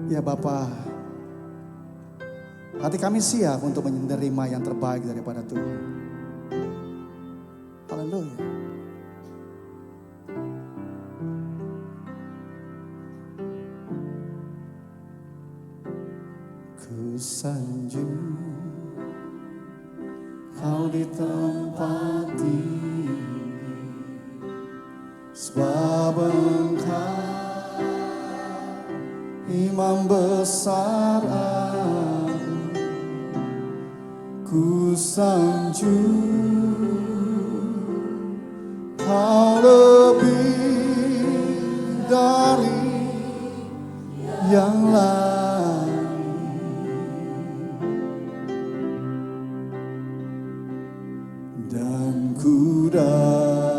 Ya Bapa, hati kami siap untuk menerima yang terbaik daripada Tuhan. Haleluya. Ku sanjung Kau di tempat tinggi, sebab Engkau Imam besar aku. Ku sanjung Kau lebih dari yang lain. Dan ku datang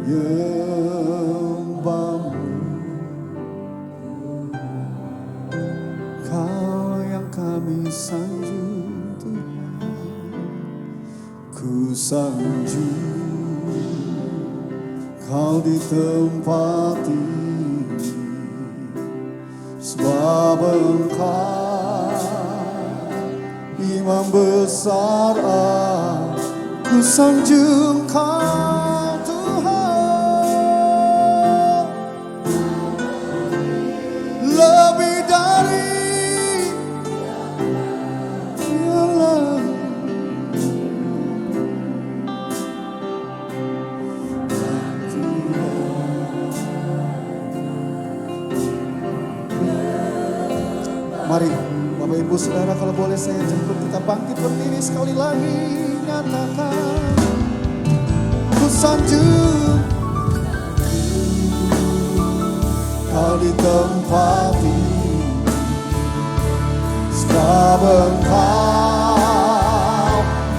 menyembahmu, Kau yang kami sanjung Tuhan. Ku sanjung Kau di tempat ini, sebab Engkau Imam besar aku. Sanjung Kau Tuhan, lebih dari yang lain. Mari Bapak Ibu Saudara, kalau boleh saya jemput kita bangkit berdiri sekali lagi. Nyatakan ku sanjung Kau di tempat ini, sebab Engkau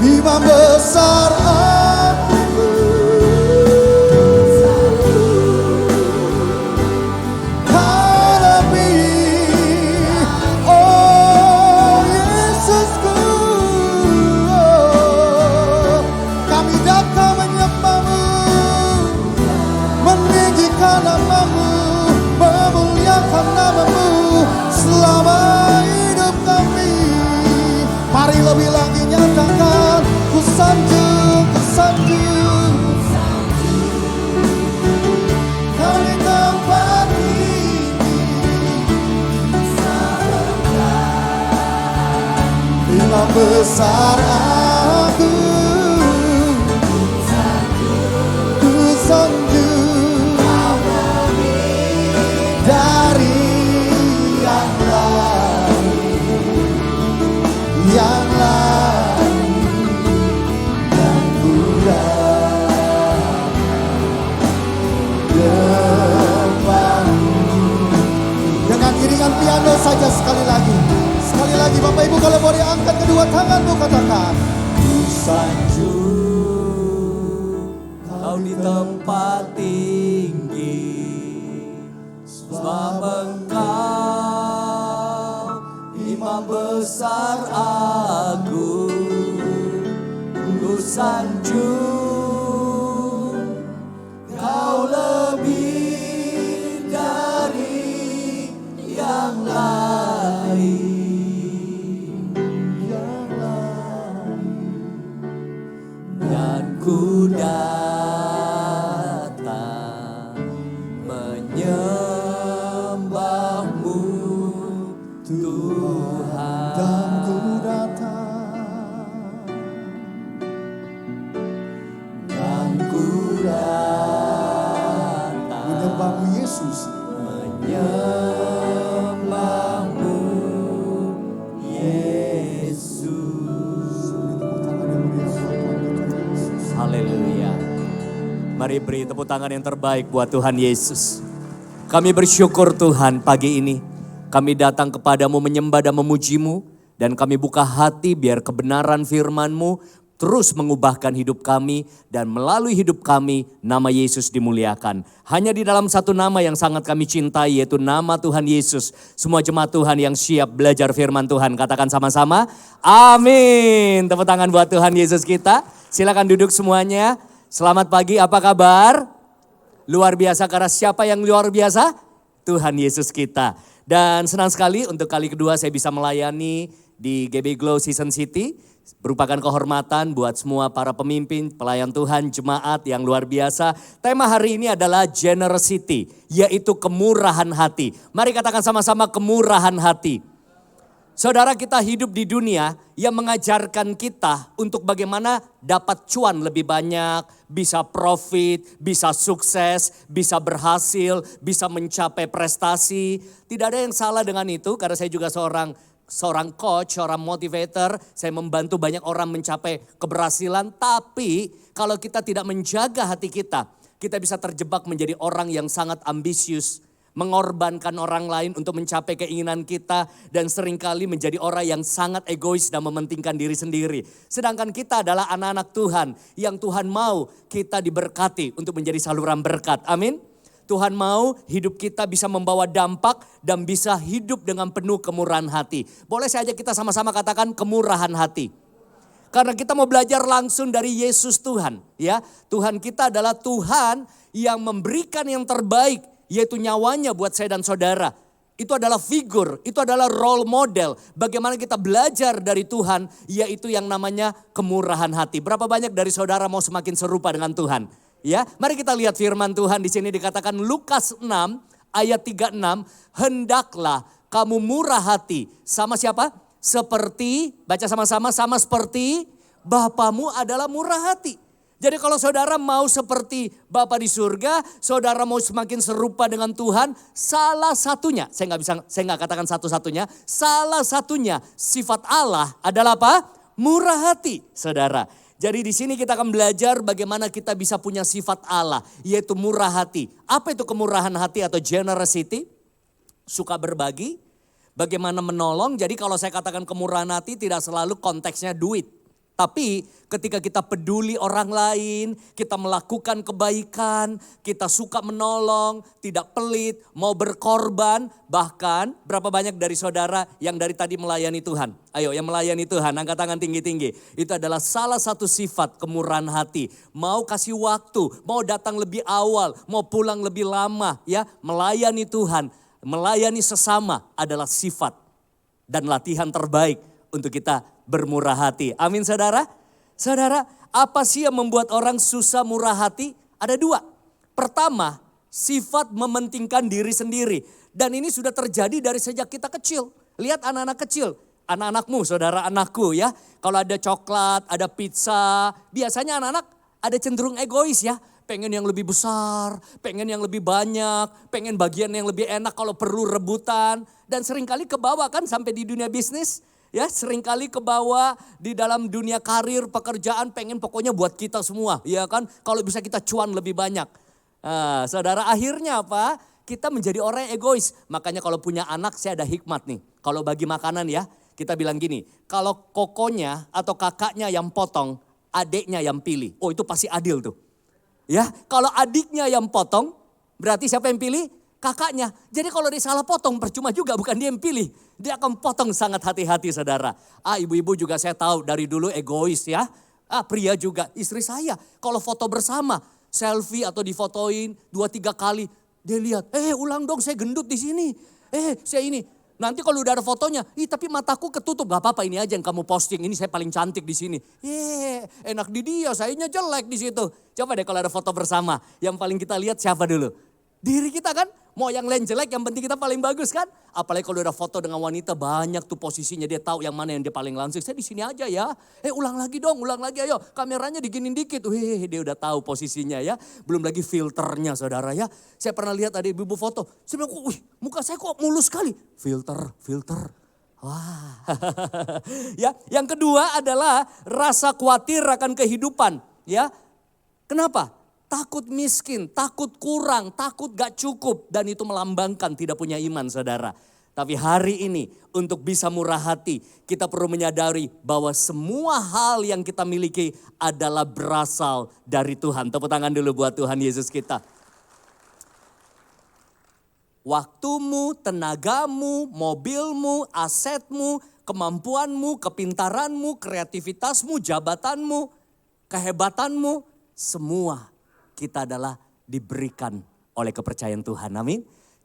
Imam besar aku. Namamu, memuliakan namamu selama hidup kami. Mari lebih lagi nyatakan ku sanjung, ku sanjung Kau di tempat ini, Imam besar aku. Ku sanjung dari yang lain, yang lain, yang depanmu. Dengan iringan piano saja sekali lagi Bapak Ibu, kalau boleh angkat kedua tanganmu, katakan ku sanjung Kau di tempat tinggi, sebab Engkau Imam besar aku. Ku sanjung Kau lebih dari yang lain, dan ku datang menyembahmu Tuhan. Dan ku datang, Dan ku datang menyembahmu Yesus. menyembahmu Yesus. Haleluya. Mari beri tepuk tangan yang terbaik buat Tuhan Yesus. Kami bersyukur Tuhan pagi ini. Kami datang kepadamu menyembah dan memujimu. Dan kami buka hati biar kebenaran firman-Mu terus mengubahkan hidup kami. Dan melalui hidup kami nama Yesus dimuliakan. Hanya di dalam satu nama yang sangat kami cintai, yaitu nama Tuhan Yesus. Semua jemaat Tuhan yang siap belajar firman Tuhan, katakan sama-sama amin. Tepuk tangan buat Tuhan Yesus kita. Silakan duduk semuanya. Selamat pagi, apa kabar? Luar biasa, karena siapa yang luar biasa? Tuhan Yesus kita. Dan senang sekali untuk kali kedua saya bisa melayani di GB Glow Season City. Merupakan kehormatan buat semua para pemimpin, pelayan Tuhan, jemaat yang luar biasa. Tema hari ini adalah generosity, yaitu kemurahan hati. Mari katakan sama-sama kemurahan hati. Saudara, kita hidup di dunia yang mengajarkan kita untuk bagaimana dapat cuan lebih banyak, bisa profit, bisa sukses, bisa berhasil, bisa mencapai prestasi. Tidak ada yang salah dengan itu karena saya juga seorang coach, seorang motivator. Saya membantu banyak orang mencapai keberhasilan. Tapi kalau kita tidak menjaga hati kita bisa terjebak menjadi orang yang sangat ambisius. Mengorbankan orang lain untuk mencapai keinginan kita. Dan seringkali menjadi orang yang sangat egois dan mementingkan diri sendiri. Sedangkan kita adalah anak-anak Tuhan yang Tuhan mau kita diberkati untuk menjadi saluran berkat. Amin. Tuhan mau hidup kita bisa membawa dampak dan bisa hidup dengan penuh kemurahan hati. Boleh saya ajak kita sama-sama katakan kemurahan hati. Karena kita mau belajar langsung dari Yesus Tuhan. Ya, Tuhan kita adalah Tuhan yang memberikan yang terbaik, yaitu nyawanya buat saya dan saudara. Itu adalah figur, itu adalah role model. Bagaimana kita belajar dari Tuhan, yaitu yang namanya kemurahan hati. Berapa banyak dari saudara mau semakin serupa dengan Tuhan? Ya, mari kita lihat firman Tuhan di sini dikatakan Lukas 6 ayat 36, hendaklah kamu murah hati. Sama siapa? Seperti, baca sama-sama, sama seperti Bapamu adalah murah hati. Jadi kalau saudara mau seperti Bapa di surga, saudara mau semakin serupa dengan Tuhan, salah satunya, saya nggak katakan satu-satunya, salah satunya sifat Allah adalah apa? Murah hati, saudara. Jadi di sini kita akan belajar bagaimana kita bisa punya sifat Allah, yaitu murah hati. Apa itu kemurahan hati atau generosity? Suka berbagi, bagaimana menolong. Jadi kalau saya katakan kemurahan hati tidak selalu konteksnya duit. Tapi ketika kita peduli orang lain, kita melakukan kebaikan, kita suka menolong, tidak pelit, mau berkorban. Bahkan berapa banyak dari saudara yang dari tadi melayani Tuhan? Ayo yang melayani Tuhan, angkat tangan tinggi-tinggi. Itu adalah salah satu sifat kemurahan hati. Mau kasih waktu, mau datang lebih awal, mau pulang lebih lama. Ya, melayani Tuhan, melayani sesama adalah sifat dan latihan terbaik untuk kita bermurah hati. Amin saudara. Saudara, apa sih yang membuat orang susah murah hati? Ada dua. Pertama, sifat mementingkan diri sendiri. Dan ini sudah terjadi dari sejak kita kecil. Lihat anak-anak kecil. Anak-anakmu, saudara anakku ya. Kalau ada coklat, ada pizza. Biasanya anak-anak ada cenderung egois ya. Pengen yang lebih besar, pengen yang lebih banyak, pengen bagian yang lebih enak kalau perlu rebutan. Dan seringkali kebawa kan sampai di dunia bisnis. Ya, seringkali kebawa di dalam dunia karir, pekerjaan, pengen pokoknya buat kita semua. Ya kan, kalau bisa kita cuan lebih banyak. Nah, saudara, akhirnya apa? Kita menjadi orang yang egois. Makanya kalau punya anak saya ada hikmat nih. Kalau bagi makanan ya, kita bilang gini. Kalau kokonya atau kakaknya yang potong, adiknya yang pilih. Oh itu pasti adil tuh. Ya, kalau adiknya yang potong, berarti siapa yang pilih? Kakaknya. Jadi kalau dia salah potong percuma juga, bukan dia yang pilih. Dia akan potong sangat hati-hati saudara. Ibu-ibu juga saya tahu dari dulu egois ya. Pria juga, istri saya kalau foto bersama, selfie atau difotoin 2-3 kali. Dia lihat, ulang dong saya gendut di sini. Saya ini. Nanti kalau udah ada fotonya, tapi mataku ketutup. Gak apa-apa ini aja yang kamu posting, ini saya paling cantik di sini. Enak di dia, sayanya jelek di situ. Coba deh kalau ada foto bersama, yang paling kita lihat siapa dulu? Diri kita kan, mau yang lain jelek yang penting kita paling bagus kan. Apalagi kalau udah foto dengan wanita banyak tuh posisinya, dia tahu yang mana yang dia paling langsung. Saya di sini aja ya, ulang lagi dong, ulang lagi ayo. Kameranya diginin dikit, dia udah tahu posisinya ya. Belum lagi filternya saudara ya. Saya pernah lihat ada ibu foto, saya bilang muka saya kok mulus sekali. Filter. Wah, ya. Yang kedua adalah rasa khawatir akan kehidupan ya. Kenapa? Takut miskin, takut kurang, takut gak cukup. Dan itu melambangkan tidak punya iman saudara. Tapi hari ini untuk bisa murah hati kita perlu menyadari bahwa semua hal yang kita miliki adalah berasal dari Tuhan. Tepuk tangan dulu buat Tuhan Yesus kita. Waktumu, tenagamu, mobilmu, asetmu, kemampuanmu, kepintaranmu, kreativitasmu, jabatanmu, kehebatanmu, semua kita adalah diberikan oleh kepercayaan Tuhan. Amin.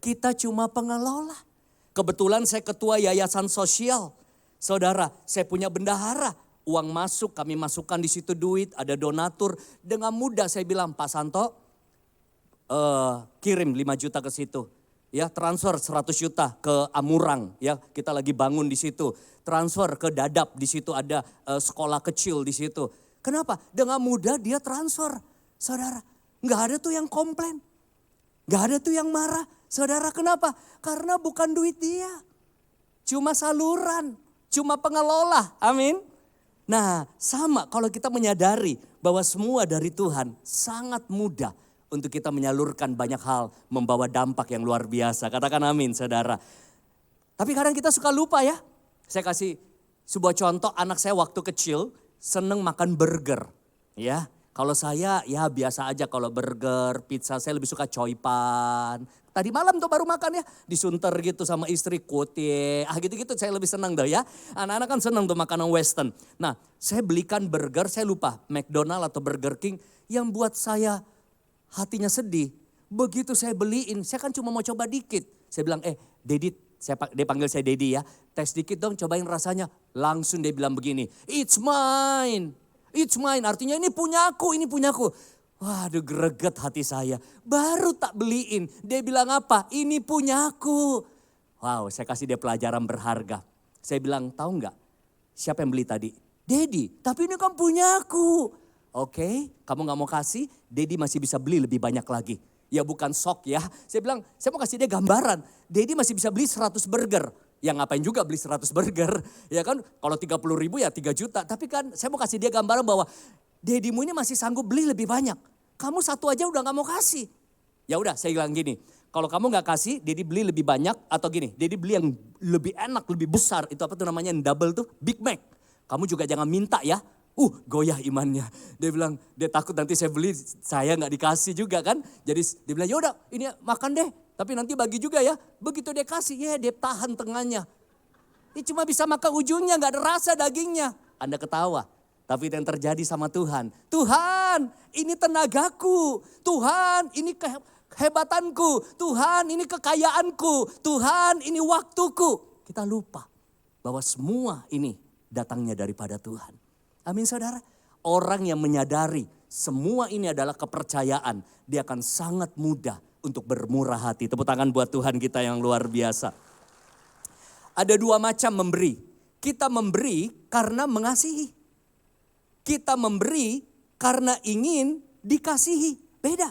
Kita cuma pengelola. Kebetulan saya ketua yayasan sosial. Saudara, saya punya bendahara. Uang masuk, kami masukkan di situ duit, ada donatur. Dengan mudah saya bilang, Pak Santo, kirim 5 juta ke situ. Ya, transfer 100 juta ke Amurang, ya kita lagi bangun di situ. Transfer ke Dadap, di situ ada sekolah kecil di situ. Kenapa? Dengan mudah dia transfer, saudara. Nggak ada tuh yang komplain, nggak ada tuh yang marah, saudara. Kenapa? Karena bukan duit dia, cuma saluran, cuma pengelola. Amin. Nah, sama kalau kita menyadari bahwa semua dari Tuhan, sangat mudah untuk kita menyalurkan banyak hal, membawa dampak yang luar biasa. Katakan amin, saudara. Tapi kadang kita suka lupa ya. Saya kasih sebuah contoh, anak saya waktu kecil seneng makan burger. Ya, kalau saya ya biasa aja kalau burger, pizza, saya lebih suka coipan. Tadi malam tuh baru makan ya, disunter gitu sama istri, kutie, gitu-gitu saya lebih senang dah ya. Anak-anak kan senang tuh makanan western. Nah, saya belikan burger, saya lupa McDonald atau Burger King yang buat saya hatinya sedih. Begitu saya beliin, saya kan cuma mau coba dikit. Saya bilang, Dedi, dia panggil saya Dedi ya. Tes dikit dong, cobain rasanya. Langsung dia bilang begini, it's mine. It's mine, artinya ini punyaku, ini punyaku. Waduh, greget hati saya. Baru tak beliin, dia bilang apa? Ini punyaku. Wow, saya kasih dia pelajaran berharga. Saya bilang, tahu nggak siapa yang beli tadi? Dedi, tapi ini kan punyaku. Oke, kamu gak mau kasih, Dedi masih bisa beli lebih banyak lagi. Ya bukan sok ya. Saya bilang, saya mau kasih dia gambaran. Dedi masih bisa beli 100 burger. Ya ngapain juga beli 100 burger. Ya kan, kalau 30 ribu ya 3 juta. Tapi kan saya mau kasih dia gambaran bahwa Dedimu ini masih sanggup beli lebih banyak. Kamu satu aja udah gak mau kasih. Ya udah, saya bilang gini. Kalau kamu gak kasih, Dedi beli lebih banyak. Atau gini, Dedi beli yang lebih enak, lebih besar. Itu apa tuh namanya yang double tuh? Big Mac. Kamu juga jangan minta ya. Goyah imannya. Dia bilang, dia takut nanti saya beli, saya gak dikasih juga kan. Jadi dia bilang, yaudah ini makan deh. Tapi nanti bagi juga ya. Begitu dia kasih, ya dia tahan tengahnya. Ini cuma bisa makan ujungnya, gak ada rasa dagingnya. Anda ketawa. Tapi itu yang terjadi sama Tuhan. Tuhan, ini tenagaku. Tuhan, ini kehebatanku. Tuhan, ini kekayaanku. Tuhan, ini waktuku. Kita lupa bahwa semua ini datangnya daripada Tuhan. Amin saudara. Orang yang menyadari semua ini adalah kepercayaan. Dia akan sangat mudah untuk bermurah hati. Tepuk tangan buat Tuhan kita yang luar biasa. Ada 2 macam memberi. Kita memberi karena mengasihi. Kita memberi karena ingin dikasihi. Beda.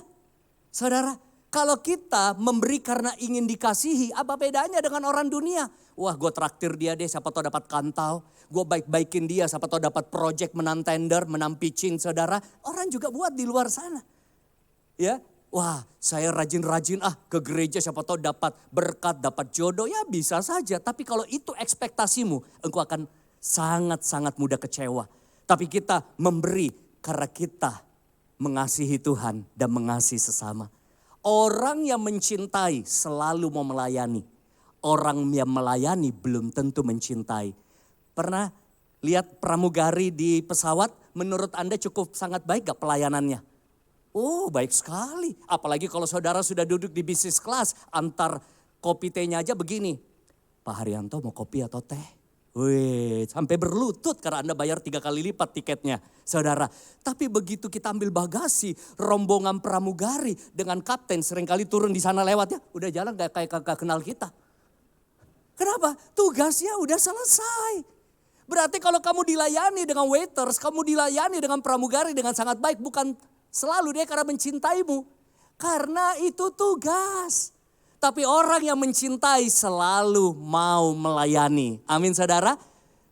Saudara, kalau kita memberi karena ingin dikasihi, apa bedanya dengan orang dunia? Wah, gue traktir dia deh, siapa tahu dapat kantau. Gue baik-baikin dia, siapa tahu dapat project, menang tender, menang pitching, saudara. Orang juga buat di luar sana. Ya, wah saya rajin-rajin ke gereja, siapa tahu dapat berkat, dapat jodoh. Ya bisa saja, tapi kalau itu ekspektasimu, engkau akan sangat-sangat mudah kecewa. Tapi kita memberi karena kita mengasihi Tuhan dan mengasihi sesama. Orang yang mencintai selalu mau melayani. Orang yang melayani belum tentu mencintai. Pernah lihat pramugari di pesawat? Menurut Anda cukup sangat baik gak pelayanannya? Oh baik sekali. Apalagi kalau saudara sudah duduk di bisnis kelas. Antar kopi tehnya aja begini. Pak Haryanto mau kopi atau teh? Wih, sampai berlutut karena Anda bayar 3 kali lipat tiketnya, saudara. Tapi begitu kita ambil bagasi, rombongan pramugari dengan kapten seringkali turun di sana lewat ya, udah jalan kayak kenal kita. Kenapa? Tugasnya udah selesai. Berarti kalau kamu dilayani dengan waiters, kamu dilayani dengan pramugari dengan sangat baik, bukan selalu dia karena mencintaimu. Karena itu tugas. Tapi orang yang mencintai selalu mau melayani. Amin saudara.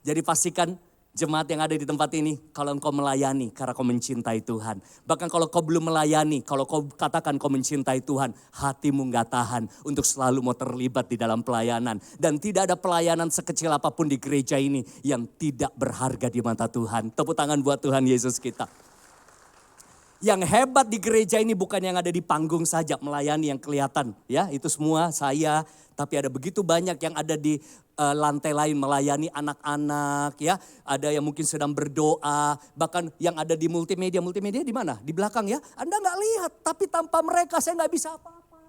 Jadi pastikan jemaat yang ada di tempat ini, kalau engkau melayani karena kau mencintai Tuhan. Bahkan kalau kau belum melayani, kalau kau katakan kau mencintai Tuhan, hatimu gak tahan untuk selalu mau terlibat di dalam pelayanan. Dan tidak ada pelayanan sekecil apapun di gereja ini yang tidak berharga di mata Tuhan. Tepuk tangan buat Tuhan Yesus kita. Yang hebat di gereja ini bukan yang ada di panggung saja melayani yang kelihatan. Ya itu semua saya, tapi ada begitu banyak yang ada di lantai lain melayani anak-anak ya. Ada yang mungkin sedang berdoa, bahkan yang ada di multimedia. Multimedia di mana? Di belakang ya. Anda gak lihat, tapi tanpa mereka saya gak bisa apa-apa.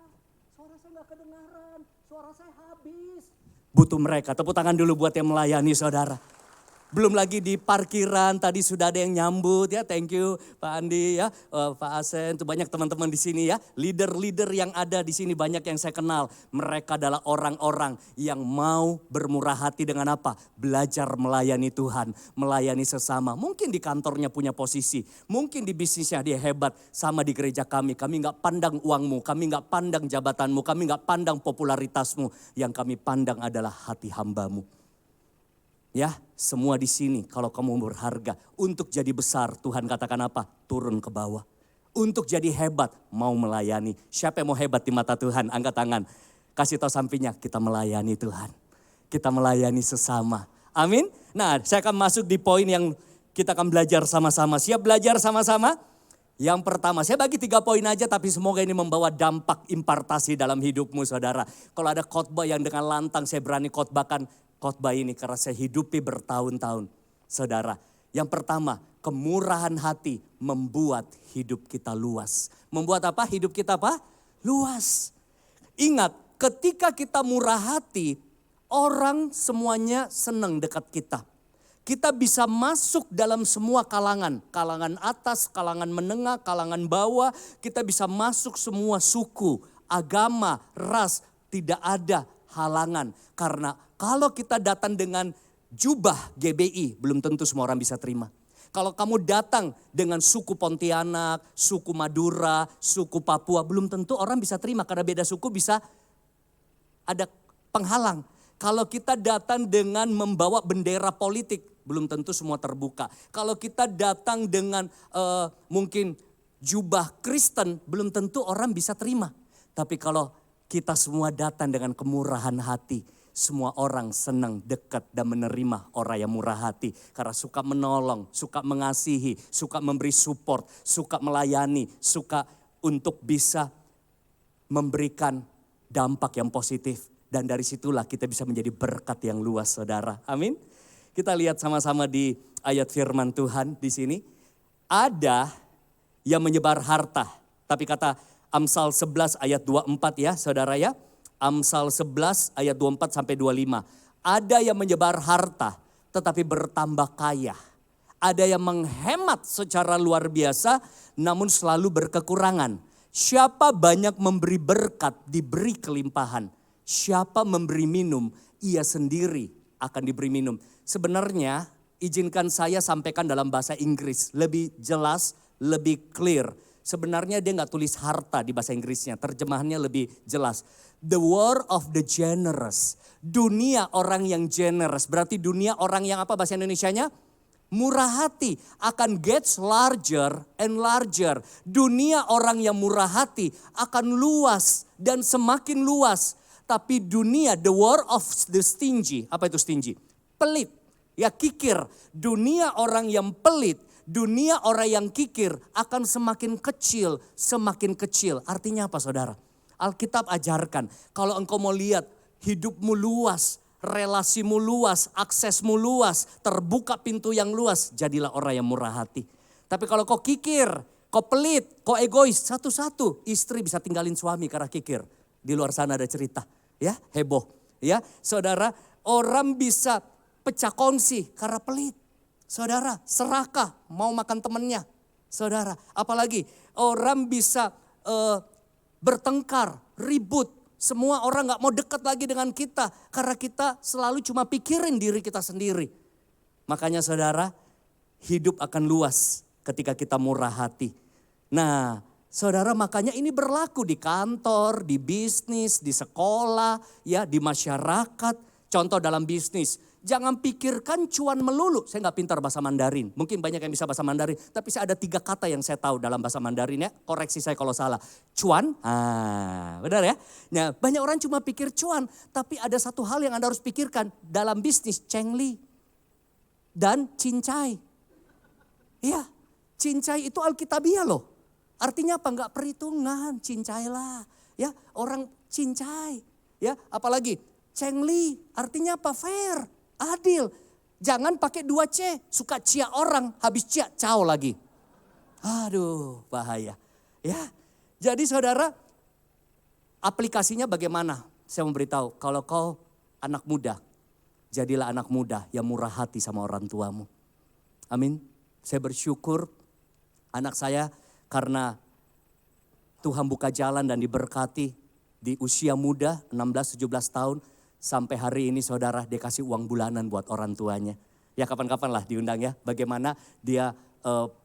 suara saya nggak kedengaran, suara saya habis. Butuh mereka, tepuk tangan dulu buat yang melayani saudara. Belum lagi di parkiran, tadi sudah ada yang nyambut ya, thank you Pak Andi ya, Pak Asen, itu banyak teman-teman di sini ya. Leader-leader yang ada di sini banyak yang saya kenal. Mereka adalah orang-orang yang mau bermurah hati dengan apa? Belajar melayani Tuhan, melayani sesama. Mungkin di kantornya punya posisi, mungkin di bisnisnya dia hebat. Sama di gereja kami gak pandang uangmu, kami gak pandang jabatanmu, kami gak pandang popularitasmu. Yang kami pandang adalah hati hambamu. Ya, semua di sini kalau kamu berharga untuk jadi besar, Tuhan katakan apa? Turun ke bawah. Untuk jadi hebat, mau melayani. Siapa yang mau hebat di mata Tuhan? Angkat tangan. Kasih tahu sampingnya, kita melayani Tuhan. Kita melayani sesama. Amin. Nah, saya akan masuk di poin yang kita akan belajar sama-sama. Siap belajar sama-sama? Yang pertama, saya bagi 3 poin aja tapi semoga ini membawa dampak impartasi dalam hidupmu saudara. Kalau ada khotbah yang dengan lantang saya berani khotbahkan khotbah ini karena saya hidupi bertahun-tahun. Saudara, yang pertama, kemurahan hati membuat hidup kita luas. Membuat apa? Hidup kita apa? Luas. Ingat, ketika kita murah hati, orang semuanya senang dekat kita. Kita bisa masuk dalam semua kalangan. Kalangan atas, kalangan menengah, kalangan bawah. Kita bisa masuk semua suku, agama, ras. Tidak ada halangan. Karena kalau kita datang dengan jubah GBI, belum tentu semua orang bisa terima. Kalau kamu datang dengan suku Pontianak, suku Madura, suku Papua, belum tentu orang bisa terima. Karena beda suku bisa ada penghalang. Kalau kita datang dengan membawa bendera politik, belum tentu semua terbuka. Kalau kita datang dengan mungkin jubah Kristen, belum tentu orang bisa terima. Tapi kalau kita semua datang dengan kemurahan hati, semua orang senang dekat dan menerima orang yang murah hati. Karena suka menolong, suka mengasihi, suka memberi support, suka melayani, suka untuk bisa memberikan dampak yang positif. Dan dari situlah kita bisa menjadi berkat yang luas saudara. Amin. Kita lihat sama-sama di ayat firman Tuhan di sini. Ada yang menyebar harta. Tapi kata Amsal 11 ayat 24 ya saudara ya. Amsal 11 ayat 24 sampai 25. Ada yang menyebar harta tetapi bertambah kaya. Ada yang menghemat secara luar biasa namun selalu berkekurangan. Siapa banyak memberi berkat diberi kelimpahan. Siapa memberi minum ia sendiri akan diberi minum. Sebenarnya izinkan saya sampaikan dalam bahasa Inggris. Lebih jelas, lebih clear. Sebenarnya dia gak tulis harta di bahasa Inggrisnya. Terjemahannya lebih jelas. The world of the generous. Dunia orang yang generous. Berarti dunia orang yang apa bahasa Indonesianya? Murah hati. Akan gets larger and larger. Dunia orang yang murah hati akan luas dan semakin luas. Tapi dunia, the world of the stingy. Apa itu stingy? Pelit, ya kikir. Dunia orang yang pelit, dunia orang yang kikir akan semakin kecil, semakin kecil. Artinya apa saudara? Alkitab ajarkan, kalau engkau mau lihat hidupmu luas, relasimu luas, aksesmu luas, terbuka pintu yang luas, jadilah orang yang murah hati. Tapi kalau kau kikir, kau pelit, kau egois, satu-satu istri bisa tinggalin suami karena kikir. Di luar sana ada cerita, ya heboh. Ya saudara, orang bisa pecah kongsi karena pelit. Saudara, serakah mau makan temennya. Saudara, apalagi orang bisa bertengkar, ribut. Semua orang gak mau dekat lagi dengan kita. Karena kita selalu cuma pikirin diri kita sendiri. Makanya saudara, hidup akan luas ketika kita murah hati. Nah, saudara makanya ini berlaku di kantor, di bisnis, di sekolah, ya di masyarakat. Contoh dalam bisnis, jangan pikirkan cuan melulu. Saya gak pintar bahasa Mandarin, mungkin banyak yang bisa bahasa Mandarin. Tapi saya ada 3 kata yang saya tahu dalam bahasa Mandarin ya. Koreksi saya kalau salah. Cuan, benar ya. Nah, banyak orang cuma pikir cuan. Tapi ada satu hal yang Anda harus pikirkan dalam bisnis, cengli dan cincai. Iya, cincai itu alkitabiah loh. Artinya apa? Enggak perhitungan, cincailah. Ya, orang cincai. Ya, apalagi cengli, artinya apa? Fair, adil. Jangan pakai 2C, suka cia orang, habis cia, cao lagi. Aduh, bahaya. Ya, jadi saudara, Aplikasinya bagaimana? Saya mau beritahu, kalau kau anak muda, jadilah anak muda yang murah hati sama orang tuamu. Amin. Saya bersyukur anak saya karena Tuhan buka jalan dan diberkati di usia muda 16-17 tahun. Sampai hari ini saudara dia kasih uang bulanan buat orang tuanya. Ya kapan-kapan lah diundang ya. Bagaimana dia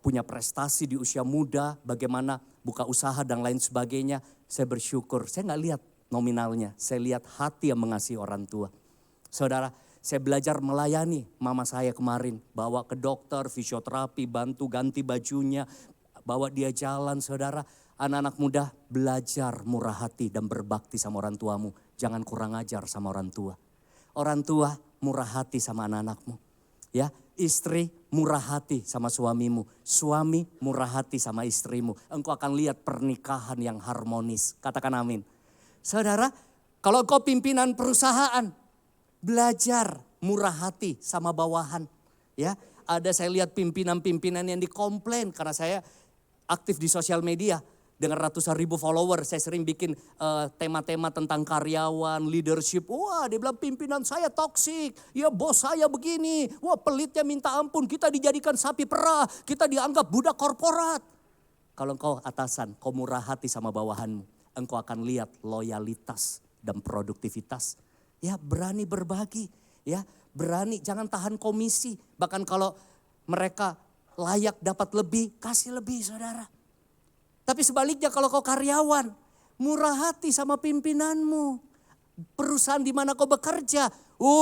punya prestasi di usia muda. Bagaimana buka usaha dan lain sebagainya. Saya bersyukur. Saya gak lihat nominalnya. Saya lihat hati yang mengasihi orang tua. Saudara, saya belajar melayani mama saya kemarin. Bawa ke dokter, fisioterapi, bantu ganti bajunya. Bawa dia jalan saudara. Anak-anak muda belajar murah hati dan berbakti sama orang tuamu. Jangan kurang ajar sama orang tua. Orang tua murah hati sama anak-anakmu. Ya, istri murah hati sama suamimu. Suami murah hati sama istrimu. Engkau akan lihat pernikahan yang harmonis. Katakan amin. Saudara, kalau kau pimpinan perusahaan, belajar murah hati sama bawahan. Ya, ada saya lihat pimpinan-pimpinan yang dikomplain karena saya aktif di sosial media. Dengan ratusan ribu follower, saya sering bikin tema-tema tentang karyawan, leadership. Wah, dia bilang pimpinan saya toksik. Ya bos saya begini. Wah, pelitnya minta ampun. Kita dijadikan sapi perah. Kita dianggap budak korporat. Kalau engkau atasan, kau murah hati sama bawahanmu. Engkau akan lihat loyalitas dan produktivitas. Ya, berani berbagi. Ya, berani jangan tahan komisi. Bahkan kalau mereka layak dapat lebih, kasih lebih saudara. Tapi sebaliknya kalau kau karyawan, murah hati sama pimpinanmu. Perusahaan di mana kau bekerja,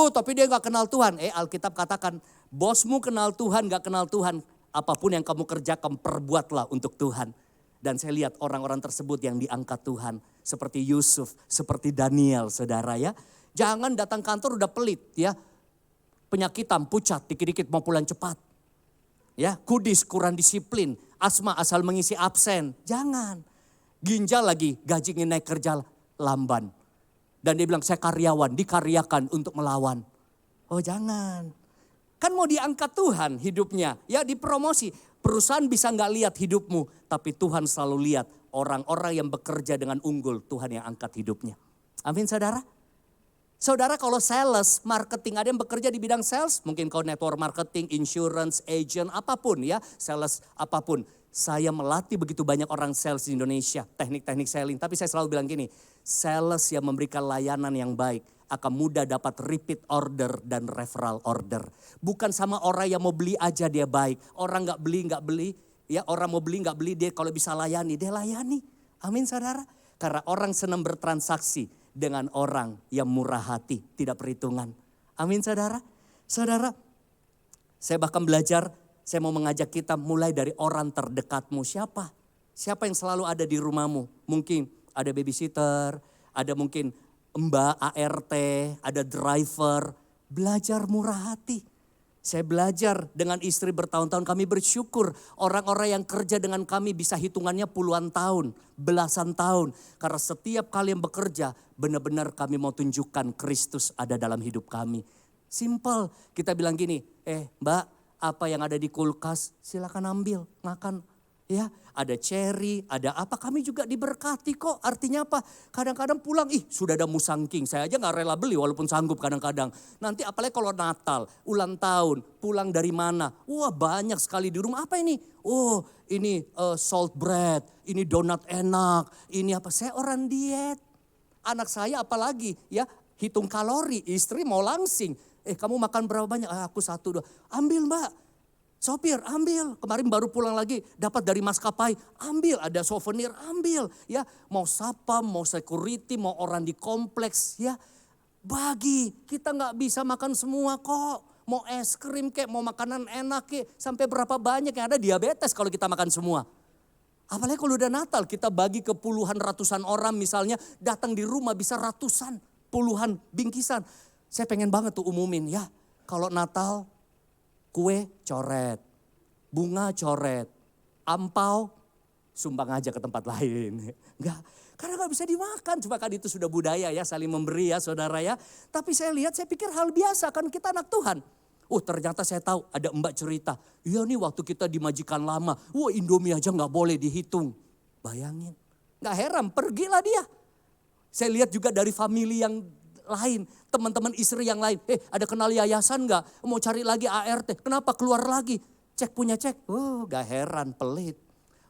tapi dia gak kenal Tuhan. Alkitab katakan, bosmu kenal Tuhan, gak kenal Tuhan. Apapun yang kamu kerjakan, perbuatlah untuk Tuhan. Dan saya lihat orang-orang tersebut yang diangkat Tuhan. Seperti Yusuf, seperti Daniel saudara ya. Jangan datang kantor udah pelit ya. Penyakitan, pucat, dikit-dikit mau pulang cepat. Ya, kudis, kurang disiplin, asma asal mengisi absen. Jangan. Ginjal lagi, gajinya naik kerja lamban. Dan dia bilang saya karyawan, dikaryakan untuk melawan. Oh jangan. Kan mau diangkat Tuhan hidupnya, ya dipromosi. Perusahaan bisa gak lihat hidupmu, tapi Tuhan selalu lihat orang-orang yang bekerja dengan unggul, Tuhan yang angkat hidupnya. Amin saudara. Saudara kalau sales, marketing, ada yang bekerja di bidang sales, mungkin kau network marketing, insurance, agent, apapun ya, sales apapun. Saya melatih begitu banyak orang sales di Indonesia, teknik-teknik selling. Tapi saya selalu bilang gini, sales yang memberikan layanan yang baik akan mudah dapat repeat order dan referral order. Bukan sama orang yang mau beli aja dia baik, orang gak beli, ya orang mau beli gak beli, dia kalau bisa layani, dia layani. Amin saudara. Karena orang senang bertransaksi dengan orang yang murah hati, tidak perhitungan. Amin saudara. Saudara, saya bahkan belajar, saya mau mengajak kita mulai dari orang terdekatmu. Siapa? Siapa yang selalu ada di rumahmu? Mungkin ada babysitter, ada mungkin mbak ART, ada driver. Belajar murah hati. Saya belajar dengan istri bertahun-tahun, kami bersyukur orang-orang yang kerja dengan kami bisa hitungannya puluhan tahun, belasan tahun. Karena setiap kali yang bekerja benar-benar kami mau tunjukkan Kristus ada dalam hidup kami. Simple, kita bilang gini, mbak apa yang ada di kulkas silakan ambil, makan. Ya, ada cherry, ada apa, kami juga diberkati kok. Artinya apa? Kadang-kadang pulang, sudah ada musang king. Saya aja gak rela beli walaupun sanggup kadang-kadang. Nanti apalagi kalau Natal, ulang tahun, pulang dari mana. Wah banyak sekali di rumah, apa ini? Oh ini salt bread, ini donat enak, ini apa. Saya orang diet. Anak saya apalagi ya, hitung kalori, istri mau langsing. Kamu makan berapa banyak? Aku 1, 2, ambil mbak. Sopir ambil, kemarin baru pulang lagi dapat dari maskapai, ambil, ada souvenir ambil ya. Mau sapam, mau security, mau orang di kompleks ya. Bagi, kita gak bisa makan semua kok. Mau es krim kek, mau makanan enak kek, sampai berapa banyak yang ada diabetes kalau kita makan semua. Apalagi kalau udah Natal kita bagi ke puluhan ratusan orang misalnya, datang di rumah bisa ratusan, puluhan bingkisan. Saya pengen banget tuh umumin ya, kalau Natal kue coret, bunga coret, ampau sumbang aja ke tempat lain. Enggak, karena gak bisa dimakan. Cuma kan itu sudah budaya ya, saling memberi ya saudara ya. Tapi saya lihat, saya pikir hal biasa kan kita anak Tuhan. Ternyata saya tahu ada mbak cerita. Iya nih waktu kita di majikan lama, Indomie aja gak boleh dihitung. Bayangin, gak heran pergilah dia. Saya lihat juga dari famili yang lain, teman-teman istri yang lain. Ada kenal yayasan gak? Mau cari lagi ART, kenapa keluar lagi? Cek punya cek, gak heran, pelit.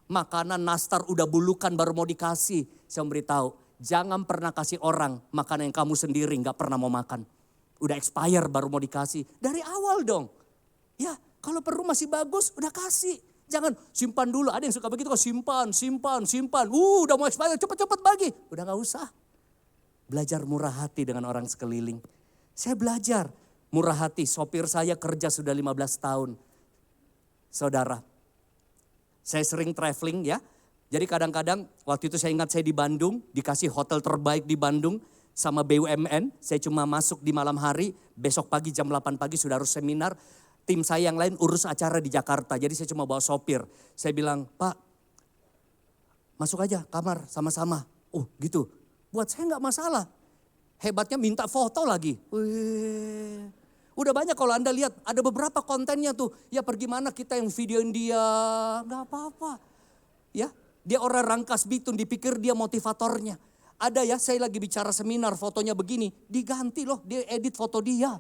Makanan nastar udah bulukan baru mau dikasih. Saya beritahu, jangan pernah kasih orang makanan yang kamu sendiri gak pernah mau makan. Udah expire baru mau dikasih, dari awal dong. Ya kalau perlu masih bagus udah kasih. Jangan simpan dulu, ada yang suka begitu kok simpan. Udah mau expired, cepet-cepet bagi. Udah gak usah. Belajar murah hati dengan orang sekeliling. Saya belajar murah hati, sopir saya kerja sudah 15 tahun. Saudara, saya sering traveling ya. Jadi kadang-kadang waktu itu saya ingat saya di Bandung, dikasih hotel terbaik di Bandung sama BUMN. Saya cuma masuk di malam hari, besok pagi jam 8 pagi sudah harus seminar. Tim saya yang lain urus acara di Jakarta, jadi saya cuma bawa sopir. Saya bilang, Pak, masuk aja kamar sama-sama. Oh gitu, buat saya nggak masalah. Hebatnya minta foto lagi. Wih. Udah banyak kalau Anda lihat, ada beberapa kontennya tuh. Ya pergi mana kita yang videoin dia, nggak apa-apa. Ya, dia orang Rangkas Bitung, dipikir dia motivatornya. Ada ya, saya lagi bicara seminar, fotonya begini, diganti loh, dia edit foto dia.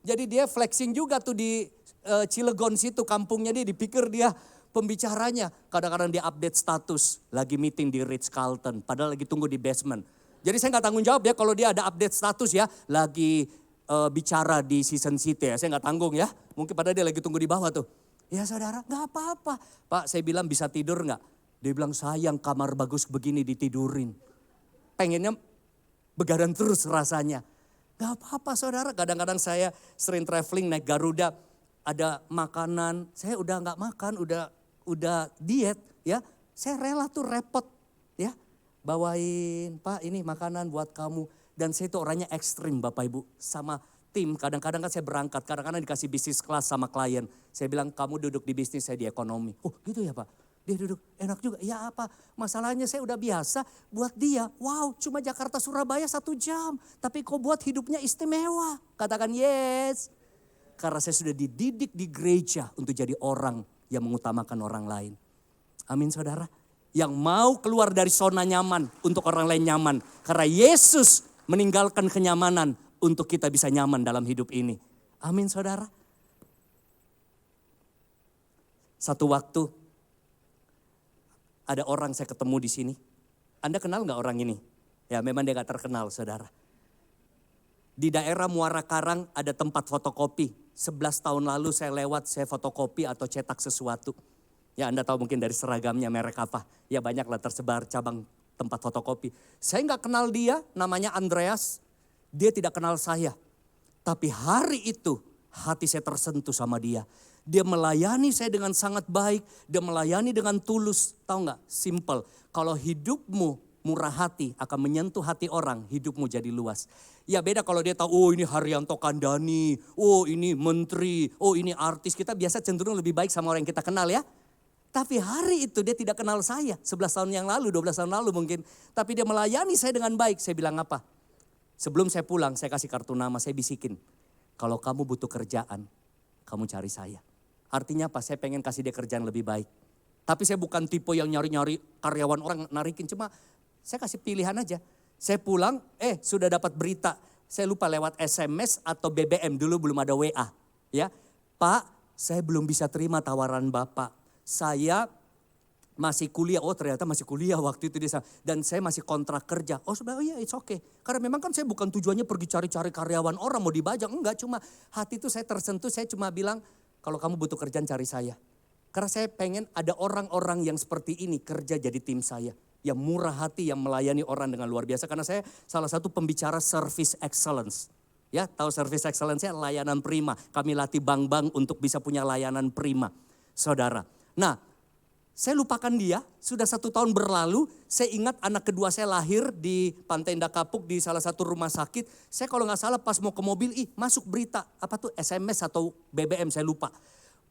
Jadi dia flexing juga tuh di Cilegon situ, kampungnya dia, dipikir dia pembicaranya. Kadang-kadang dia update status, lagi meeting di Ritz-Carlton, padahal lagi tunggu di basement. Jadi saya nggak tanggung jawab ya kalau dia ada update status ya, lagi bicara di Season City ya, saya nggak tanggung ya. Mungkin padahal dia lagi tunggu di bawah tuh. Ya saudara, nggak apa-apa. Pak, saya bilang bisa tidur nggak? Dia bilang sayang kamar bagus begini ditidurin. Pengennya begadang terus rasanya. Gak apa-apa saudara, kadang-kadang saya sering traveling naik Garuda. Ada makanan, saya udah gak makan, udah diet ya. Saya rela tuh repot ya. Bawain, Pak ini makanan buat kamu. Dan saya itu orangnya ekstrim Bapak Ibu. Sama tim, kadang-kadang kan saya berangkat, kadang-kadang dikasih bisnis kelas sama klien. Saya bilang kamu duduk di bisnis, saya di ekonomi. Oh gitu ya Pak. Dia duduk, enak juga. Ya apa, masalahnya saya udah biasa buat dia. Wow, cuma Jakarta Surabaya 1 jam. Tapi kau buat hidupnya istimewa. Katakan yes. Karena saya sudah dididik di gereja untuk jadi orang yang mengutamakan orang lain. Amin saudara. Yang mau keluar dari zona nyaman untuk orang lain nyaman. Karena Yesus meninggalkan kenyamanan untuk kita bisa nyaman dalam hidup ini. Amin saudara. Satu waktu ada orang saya ketemu di sini. Anda kenal gak orang ini? Ya memang dia gak terkenal saudara. Di daerah Muara Karang ada tempat fotokopi. 11 tahun lalu saya lewat, saya fotokopi atau cetak sesuatu. Ya Anda tahu mungkin dari seragamnya merek apa. Ya banyaklah tersebar cabang tempat fotokopi. Saya gak kenal dia, namanya Andreas. Dia tidak kenal saya. Tapi hari itu hati saya tersentuh sama dia. Dia melayani saya dengan sangat baik. Dia melayani dengan tulus. Tahu gak? Simple. Kalau hidupmu murah hati akan menyentuh hati orang. Hidupmu jadi luas. Ya beda kalau dia tahu, oh ini Haryanto Kandani. Oh ini menteri. Oh ini artis. Kita biasa cenderung lebih baik sama orang yang kita kenal ya. Tapi hari itu dia tidak kenal saya. 11 tahun yang lalu, 12 tahun lalu mungkin. Tapi dia melayani saya dengan baik. Saya bilang apa? Sebelum saya pulang saya kasih kartu nama. Saya bisikin. Kalau kamu butuh kerjaan, kamu cari saya. Artinya apa? Saya pengen kasih dia kerjaan lebih baik. Tapi saya bukan tipe yang nyari-nyari karyawan orang narikin. Cuma saya kasih pilihan aja. Saya pulang, sudah dapat berita. Saya lupa lewat SMS atau BBM. Dulu belum ada WA. Ya, Pak, saya belum bisa terima tawaran Bapak. Saya masih kuliah. Oh ternyata masih kuliah waktu itu dia. Dan saya masih kontrak kerja. Oh sebenarnya it's okay. Karena memang kan saya bukan tujuannya pergi cari-cari karyawan orang mau dibajak. Enggak, cuma hati itu saya tersentuh. Saya cuma bilang, kalau kamu butuh kerjaan cari saya. Karena saya pengen ada orang-orang yang seperti ini kerja jadi tim saya. Yang murah hati, yang melayani orang dengan luar biasa. Karena saya salah satu pembicara service excellence. Ya, tahu service excellence-nya layanan prima. Kami latih bank-bank untuk bisa punya layanan prima. Saudara. Nah, saya lupakan dia, sudah 1 tahun berlalu. Saya ingat anak kedua saya lahir di Pantai Indah Kapuk di salah satu rumah sakit. Saya kalau gak salah pas mau ke mobil, masuk berita. Apa tuh SMS atau BBM saya lupa.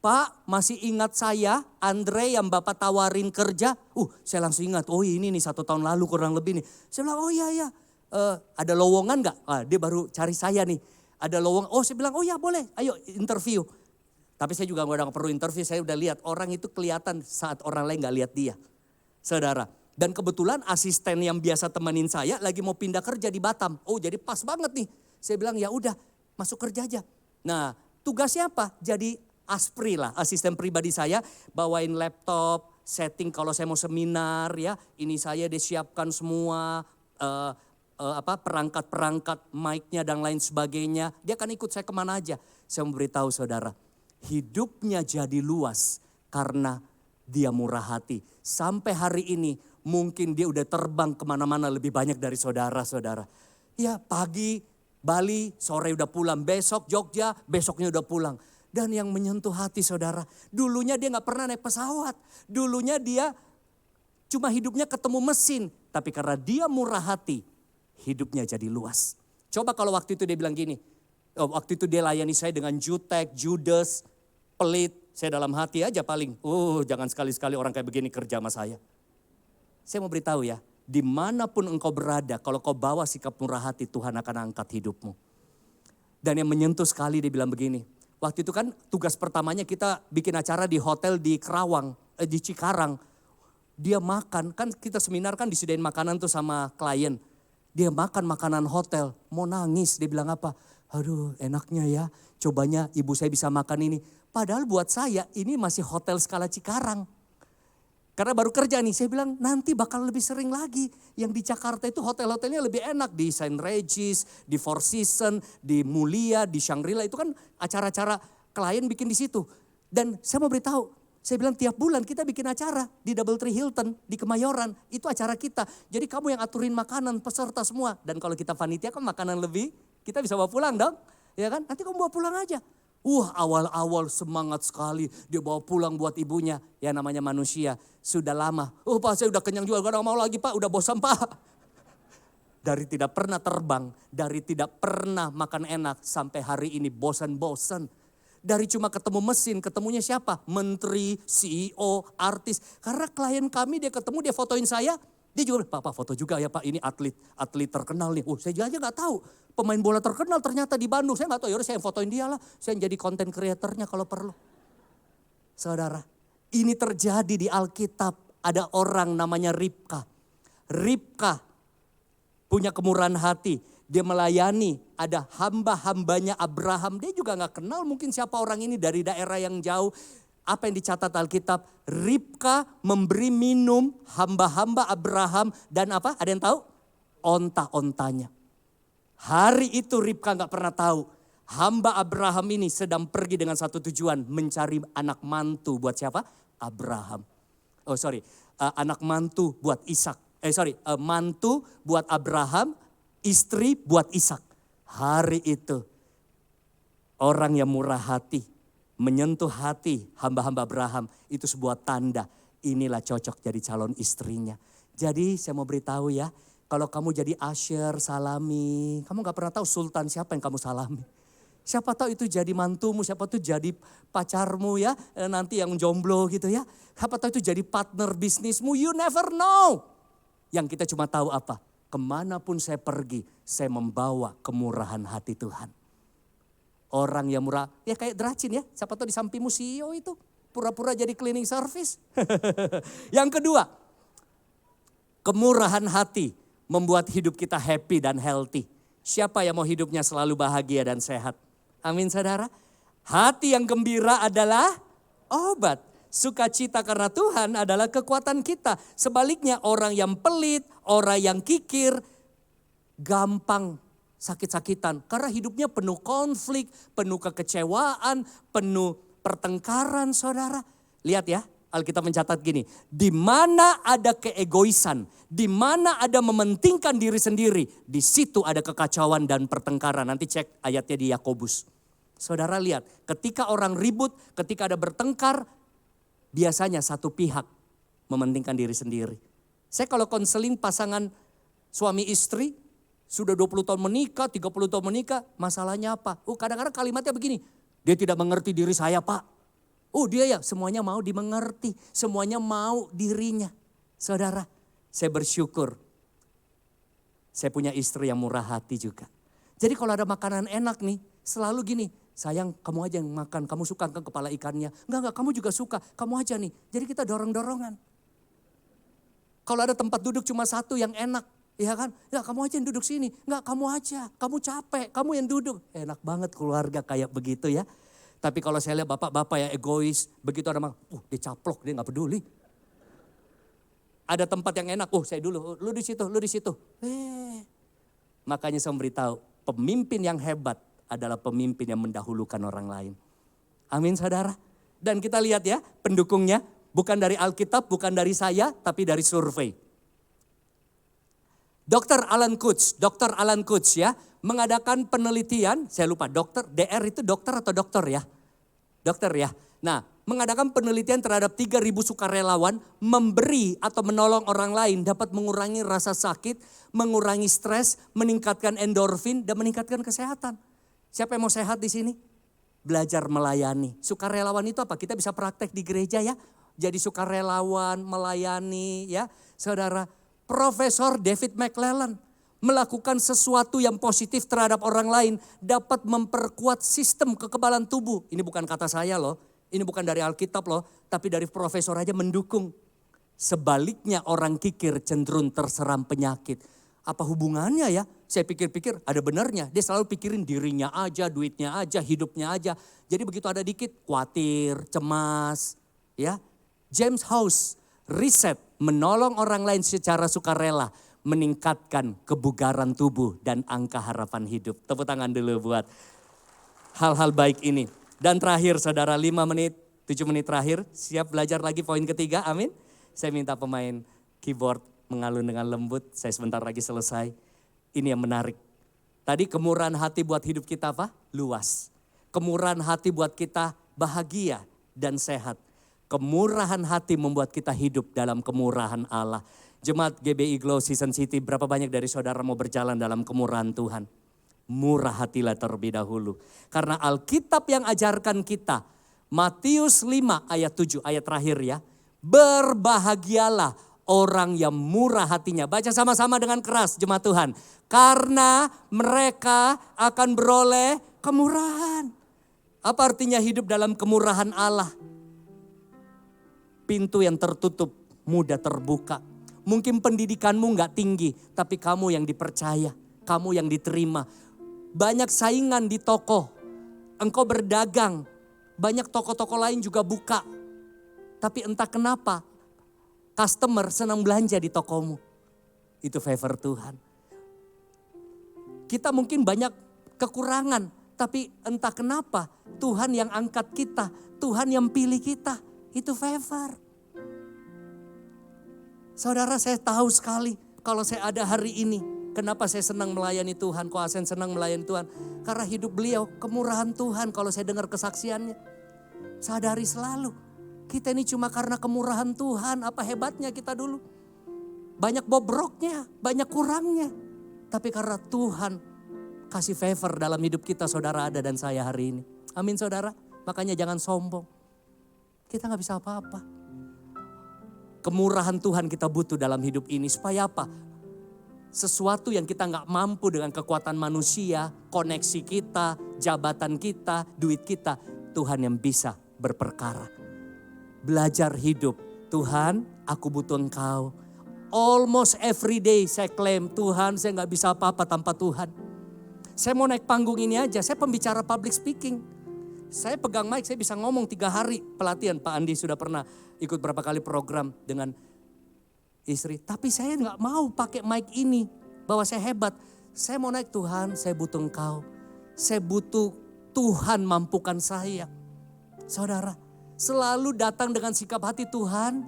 Pak masih ingat saya, Andre yang Bapak tawarin kerja. Saya langsung ingat, oh ini nih 1 tahun lalu kurang lebih nih. Saya bilang, oh iya. Ada lowongan gak? Dia baru cari saya nih. Ada lowongan, saya bilang, oh ya boleh, ayo interview. Tapi saya juga gak perlu interview, saya udah lihat orang itu kelihatan saat orang lain gak lihat dia. Saudara, Dan kebetulan asisten yang biasa temenin saya lagi mau pindah kerja di Batam. Oh jadi pas banget nih. Saya bilang ya udah masuk kerja aja. Nah tugasnya apa? Jadi aspri lah, asisten pribadi saya. Bawain laptop, setting kalau saya mau seminar ya. Ini saya disiapkan semua perangkat-perangkat mic-nya dan lain sebagainya. Dia akan ikut saya kemana aja. Saya mau beritahu saudara, hidupnya jadi luas karena dia murah hati. Sampai hari ini mungkin dia udah terbang kemana-mana lebih banyak dari saudara-saudara. Ya pagi Bali, sore udah pulang. Besok Jogja, besoknya udah pulang. Dan yang menyentuh hati saudara, dulunya dia gak pernah naik pesawat. Dulunya dia cuma hidupnya ketemu mesin. Tapi karena dia murah hati, hidupnya jadi luas. Coba kalau waktu itu dia bilang gini, waktu itu dia layani saya dengan jutek, judes, pelit. Saya dalam hati aja paling, jangan sekali-sekali orang kayak begini kerja sama saya. Saya mau beritahu ya, dimanapun engkau berada, kalau kau bawa sikap murah hati, Tuhan akan angkat hidupmu. Dan yang menyentuh sekali dia bilang begini, waktu itu kan tugas pertamanya kita bikin acara di hotel di Kerawang, di Cikarang. Dia makan, kan kita seminar kan disediain makanan tuh sama klien. Dia makan makanan hotel, mau nangis. Dia bilang apa? Aduh enaknya ya, cobanya ibu saya bisa makan ini. Padahal buat saya ini masih hotel skala Cikarang. Karena baru kerja nih, saya bilang nanti bakal lebih sering lagi. Yang di Jakarta itu hotel-hotelnya lebih enak. Di St. Regis, di Four Seasons, di Mulia, di Shangri-La. Itu kan acara-acara klien bikin di situ. Dan saya mau beritahu, saya bilang tiap bulan kita bikin acara di Doubletree Hilton, di Kemayoran. Itu acara kita. Jadi kamu yang aturin makanan, peserta semua. Dan kalau kita panitia kan makanan lebih, kita bisa bawa pulang dong. Ya kan, nanti kamu bawa pulang aja. Awal-awal semangat sekali. Dia bawa pulang buat ibunya. Ya namanya manusia, sudah lama. Pak saya udah kenyang juga, gak mau lagi pak, udah bosan pak. Dari tidak pernah terbang, dari tidak pernah makan enak, sampai hari ini bosan-bosan. Dari cuma ketemu mesin, ketemunya siapa? Menteri, CEO, artis. Karena klien kami dia ketemu, dia fotoin saya. Dia juga, Pak foto juga ya Pak, ini atlet terkenal nih. Saya aja gak tahu. Pemain bola terkenal ternyata di Bandung. Saya gak tahu, yaudah saya yang fotoin dia lah. Saya yang jadi konten kreatornya kalau perlu. Saudara, ini terjadi di Alkitab. Ada orang namanya Ribka. Ribka punya kemurahan hati. Dia melayani, ada hamba-hambanya Abraham. Dia juga gak kenal mungkin siapa orang ini dari daerah yang jauh. Apa yang dicatat Alkitab? Ribka memberi minum hamba-hamba Abraham dan apa? Ada yang tahu? Onta-ontanya. Hari itu Ribka gak pernah tahu. Hamba Abraham ini sedang pergi dengan satu tujuan. Mencari anak mantu buat siapa? Abraham. Anak mantu buat Ishak. Mantu buat Abraham. Istri buat Ishak. Hari itu orang yang murah hati, menyentuh hati hamba-hamba Abraham, itu sebuah tanda inilah cocok jadi calon istrinya. Jadi saya mau beritahu ya, kalau kamu jadi usher, salami, kamu gak pernah tahu sultan siapa yang kamu salami. Siapa tahu itu jadi mantumu, siapa tahu jadi pacarmu ya, nanti yang jomblo gitu ya. Siapa tahu itu jadi partner bisnismu, you never know. Yang kita cuma tahu apa? Kemanapun saya pergi, saya membawa kemurahan hati Tuhan. Orang yang murah, ya kayak Dracin ya. Siapa tahu di sampingmu CEO itu. Pura-pura jadi cleaning service. Yang kedua, kemurahan hati membuat hidup kita happy dan healthy. Siapa yang mau hidupnya selalu bahagia dan sehat? Amin saudara. Hati yang gembira adalah obat. Sukacita karena Tuhan adalah kekuatan kita. Sebaliknya orang yang pelit, orang yang kikir, gampang sakit-sakitan. Karena hidupnya penuh konflik, penuh kekecewaan, penuh pertengkaran saudara. Lihat ya, Alkitab mencatat gini. Di mana ada keegoisan, di mana ada mementingkan diri sendiri, di situ ada kekacauan dan pertengkaran. Nanti cek ayatnya di Yakobus. Saudara lihat, ketika orang ribut, ketika ada bertengkar, biasanya satu pihak mementingkan diri sendiri. Saya kalau konseling pasangan suami istri, sudah 20 tahun menikah, 30 tahun menikah, masalahnya apa? Kadang-kadang kalimatnya begini, dia tidak mengerti diri saya pak. Dia ya semuanya mau dimengerti, semuanya mau dirinya. Saudara, saya bersyukur. Saya punya istri yang murah hati juga. Jadi kalau ada makanan enak nih, selalu gini, sayang kamu aja yang makan, kamu suka kan kepala ikannya. Enggak, kamu juga suka, kamu aja nih. Jadi kita dorong-dorongan. Kalau ada tempat duduk cuma satu yang enak, ya kan? Ya kamu aja yang duduk sini. Enggak, kamu aja. Kamu capek, kamu yang duduk. Enak banget keluarga kayak begitu ya. Tapi kalau saya lihat bapak-bapak yang egois, begitu ada dia caplok, dia gak peduli. Ada tempat yang enak, saya dulu, lu di situ, lu di situ. Makanya saya memberitahu, pemimpin yang hebat adalah pemimpin yang mendahulukan orang lain. Amin saudara. Dan kita lihat ya, pendukungnya bukan dari Alkitab, bukan dari saya, tapi dari survei. Dr. Alan Kutz ya, mengadakan penelitian, saya lupa dokter, DR itu dokter atau dokter ya? Dokter ya. Nah, mengadakan penelitian terhadap 3.000 sukarelawan, memberi atau menolong orang lain dapat mengurangi rasa sakit, mengurangi stres, meningkatkan endorfin, dan meningkatkan kesehatan. Siapa yang mau sehat di sini? Belajar melayani. Sukarelawan itu apa? Kita bisa praktek di gereja ya. Jadi sukarelawan, melayani ya. Saudara, Profesor David McClelland melakukan sesuatu yang positif terhadap orang lain dapat memperkuat sistem kekebalan tubuh. Ini bukan kata saya loh, ini bukan dari Alkitab loh, tapi dari profesor aja mendukung. Sebaliknya orang kikir cenderung terseram penyakit. Apa hubungannya ya? Saya pikir-pikir ada benarnya. Dia selalu pikirin dirinya aja, duitnya aja, hidupnya aja. Jadi begitu ada dikit khawatir, cemas. Ya, James House riset menolong orang lain secara sukarela, meningkatkan kebugaran tubuh dan angka harapan hidup. Tepuk tangan dulu buat hal-hal baik ini. Dan terakhir saudara, 5 menit, 7 menit terakhir, siap belajar lagi poin ketiga, amin. Saya minta pemain keyboard mengalun dengan lembut, saya sebentar lagi selesai. Ini yang menarik. Tadi kemurahan hati buat hidup kita apa? Luas. Kemurahan hati buat kita bahagia dan sehat. Kemurahan hati membuat kita hidup dalam kemurahan Allah. Jemaat GBI Glow Season City, berapa banyak dari saudara mau berjalan dalam kemurahan Tuhan? Murah hatilah terlebih dahulu. Karena Alkitab yang ajarkan kita, Matius 5 ayat 7, ayat terakhir ya. Berbahagialah orang yang murah hatinya. Baca sama-sama dengan keras jemaat Tuhan. Karena mereka akan beroleh kemurahan. Apa artinya hidup dalam kemurahan Allah? Pintu yang tertutup mudah terbuka. Mungkin pendidikanmu gak tinggi, tapi kamu yang dipercaya, kamu yang diterima. Banyak saingan di toko, engkau berdagang, banyak toko-toko lain juga buka. Tapi entah kenapa, customer senang belanja di tokomu. Itu favor Tuhan. Kita mungkin banyak kekurangan, tapi entah kenapa Tuhan yang angkat kita, Tuhan yang pilih kita. Itu favor. Saudara, saya tahu sekali kalau saya ada hari ini. Kenapa saya senang melayani Tuhan? Kok Asen senang melayani Tuhan? Karena hidup beliau, kemurahan Tuhan. Kalau saya dengar kesaksiannya, sadari selalu. Kita ini cuma karena kemurahan Tuhan. Apa hebatnya kita dulu? Banyak bobroknya, banyak kurangnya. Tapi karena Tuhan kasih favor dalam hidup kita, saudara ada dan saya hari ini. Amin saudara. Makanya jangan sombong. Kita gak bisa apa-apa. Kemurahan Tuhan kita butuh dalam hidup ini. Supaya apa? Sesuatu yang kita gak mampu dengan kekuatan manusia, koneksi kita, jabatan kita, duit kita. Tuhan yang bisa berperkara. Belajar hidup. Tuhan, aku butuh Engkau. Almost every day saya klaim, Tuhan saya gak bisa apa-apa tanpa Tuhan. Saya mau naik panggung ini aja, saya pembicara public speaking. Saya pegang mic, saya bisa ngomong 3 hari pelatihan. Pak Andi sudah pernah ikut berapa kali program dengan istri. Tapi saya gak mau pakai mic ini, bahwa saya hebat. Saya mau naik, Tuhan saya butuh Engkau. Saya butuh Tuhan mampukan saya. Saudara, selalu datang dengan sikap hati Tuhan.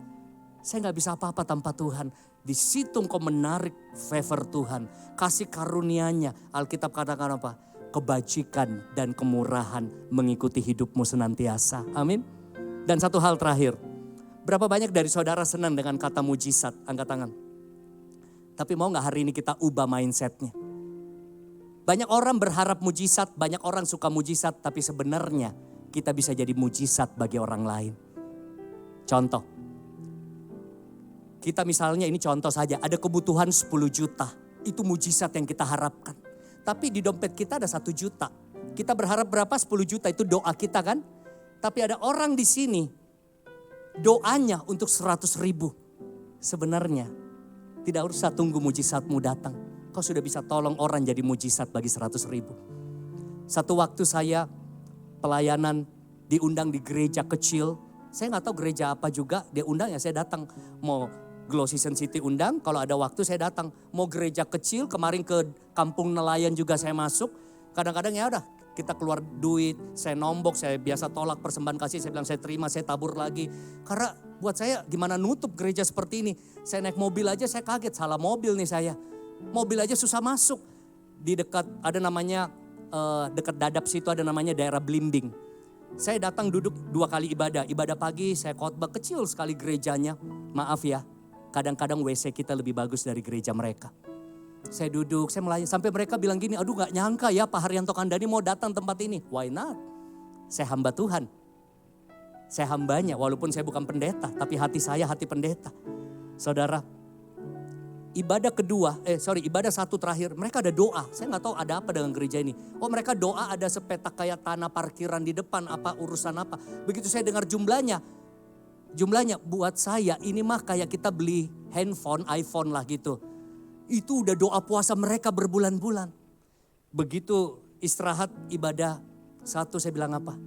Saya gak bisa apa-apa tanpa Tuhan. Di situ engkau menarik favor Tuhan. Kasih karunia-Nya. Alkitab katakan apa? Kebajikan dan kemurahan mengikuti hidupmu senantiasa. Amin. Dan satu hal terakhir. Berapa banyak dari saudara senang dengan kata mujizat? Angkat tangan. Tapi mau gak hari ini kita ubah mindsetnya? Banyak orang berharap mujizat, banyak orang suka mujizat. Tapi sebenarnya kita bisa jadi mujizat bagi orang lain. Contoh. Kita misalnya, ini contoh saja, ada kebutuhan 10 juta. Itu mujizat yang kita harapkan. Tapi di dompet kita ada 1 juta. Kita berharap berapa? 10 juta, itu doa kita kan. Tapi ada orang di sini, doanya untuk 100.000. Sebenarnya Tidak usah tunggu mujizatmu datang. Kau sudah bisa tolong orang jadi mujizat bagi 100.000. Satu waktu saya pelayanan diundang di gereja kecil. Saya nggak tahu gereja apa juga, dia undang ya saya datang. Mau Glow Season City undang, kalau ada waktu saya datang. Mau gereja kecil, kemarin ke kampung nelayan juga saya masuk. Kadang-kadang ya udah kita keluar duit, saya nombok, saya biasa tolak persembahan kasih, saya bilang saya terima, saya tabur lagi. Karena buat saya gimana nutup gereja seperti ini. Saya naik mobil aja saya kaget, salah mobil nih saya. Mobil aja susah masuk. Di dekat ada namanya, dekat Dadap situ ada namanya daerah Blimbing. Saya datang duduk 2 kali ibadah. Ibadah pagi saya khotbah, kecil sekali gerejanya. Maaf ya, kadang-kadang WC kita lebih bagus dari gereja mereka. Saya duduk, saya melayani. Sampai mereka bilang gini, aduh gak nyangka ya Pak Haryanto Kandani mau datang tempat ini. Why not? Saya hamba Tuhan. Saya hambanya, walaupun saya bukan pendeta. Tapi hati saya hati pendeta. Saudara, ibadah satu terakhir, mereka ada doa. Saya gak tahu ada apa dengan gereja ini. Oh mereka doa ada sepetak kayak tanah parkiran di depan, apa urusan apa. Begitu saya dengar jumlahnya buat saya ini mah kayak kita beli handphone, iPhone lah gitu. Itu udah doa puasa mereka berbulan-bulan. Begitu istirahat ibadah satu saya bilang apa?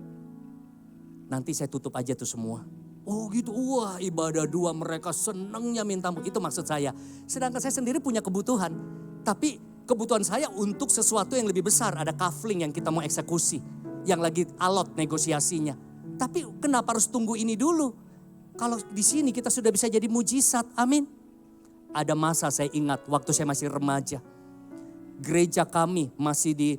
Nanti saya tutup aja tuh semua. Oh gitu, wah ibadah 2 mereka senangnya minta ampun. Itu maksud saya. Sedangkan saya sendiri punya kebutuhan. Tapi kebutuhan saya untuk sesuatu yang lebih besar. Ada kafling yang kita mau eksekusi. Yang lagi alot negosiasinya. Tapi kenapa harus tunggu ini dulu? Kalau di sini kita sudah bisa jadi mujizat, amin. Ada masa saya ingat waktu saya masih remaja. Gereja kami masih di